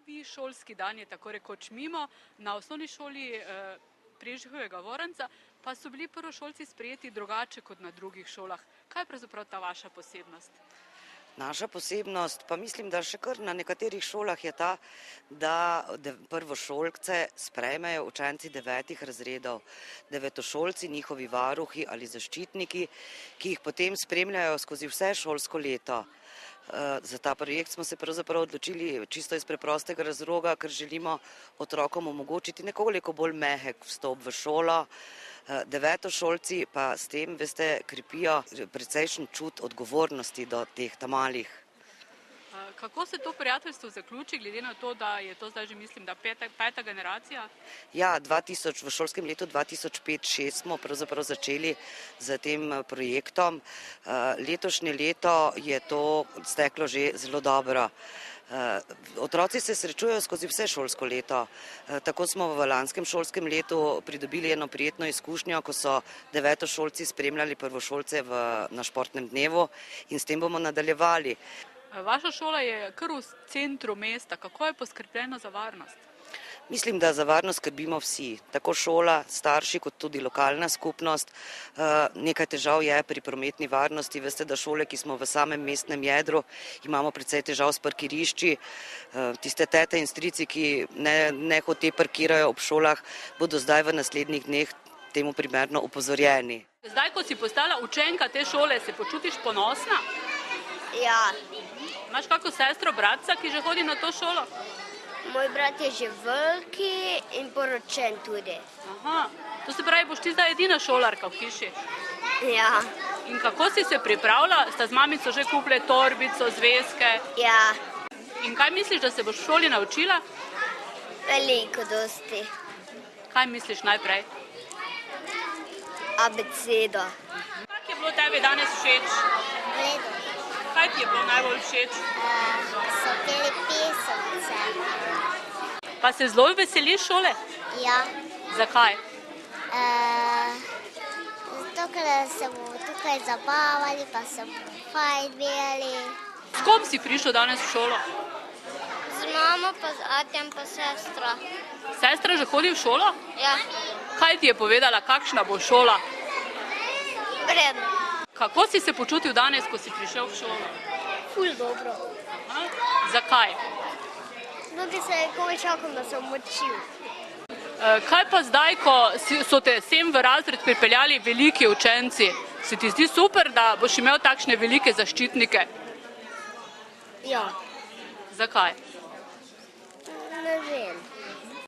prvi šolski dan je tako rekoč mimo. Na osnovni šoli Prežihovega Voranca pa so bili prvošolci sprejeti drugače kot na drugih šolah. Kaj je pravzaprav ta vaša posebnost? Naša posebnost, pa mislim, da še kar na nekaterih šolah je ta, da prvošolce sprejmejo učenci 9. razredov, devetošolci, njihovi varuhi ali zaščitniki, ki jih potem spremljajo skozi vse šolsko leto. Za ta projekt smo se pravzaprav odločili čisto iz preprostega razloga, ker želimo otrokom omogočiti nekoliko bolj mehek vstop v šolo. Devetošolci pa s tem, veste, krepijo precejšen čut odgovornosti do teh malih. Kako se to prijateljstvo zaključi, glede na to, da je to zdaj že, mislim, da peta generacija? Ja, v šolskem letu 2005-2006 smo pravzaprav začeli z tem projektom. Letošnje leto je to steklo že zelo dobro. Otroci se srečujejo skozi vse šolsko leto. Tako smo v lanskem šolskem letu pridobili eno prijetno izkušnjo, ko so devetošolci spremljali prvošolce na športnem dnevu in s tem bomo nadaljevali. Vaša šola je kar v centru mesta. Kako je poskrbljeno za varnost? Mislim, da za varnost skrbimo vsi, tako šola, starši kot tudi lokalna skupnost. Nekaj težav je pri prometni varnosti. Veste, da šole, ki smo v samem mestnem jedru, imamo precej težav s parkirišči. Tiste tete in strici, ki nehote parkirajo ob šolah, bodo zdaj v naslednjih dneh temu primerno upozorjeni. Zdaj, ko si postala učenka te šole, se počutiš ponosna? Ja. Imaš kako sestro, bratca, ki že hodi na to šolo? Moj brat je že veliki in poročen tudi. Aha, to se pravi, boš ti zdaj edina šolarka v hiši? Ja. In kako si se pripravila? Sta z mamico že kupile torbico, zvezke? Ja. In kaj misliš, da se boš v šoli naučila? Veliko dosti. Kaj misliš najprej? Abecedo. Kak je bilo tebi danes všeč? Vredo. Kaj ti je bilo najbolj všeč? So peli pesmice. Pa se zelo veseliš šole? Ja. Zakaj? Zato, ker se bomo tukaj zabavali, pa se bomo fajn delali. S kom si prišel danes v šolo? Z mamo, pa z atjem, pa sestro. Sestra že hodi v šolo? Ja. Kaj ti je povedala, kakšna bo šola? Vredno. Kako si se počutil danes, ko si prišel v šolo? Ful dobro. Aha. Zakaj? Tudi se komaj čakam, da sem učil. Kaj pa zdaj, ko so te sem v razred pripeljali veliki učenci? Se ti zdi super, da boš imel takšne velike zaščitnike? Ja. Zakaj?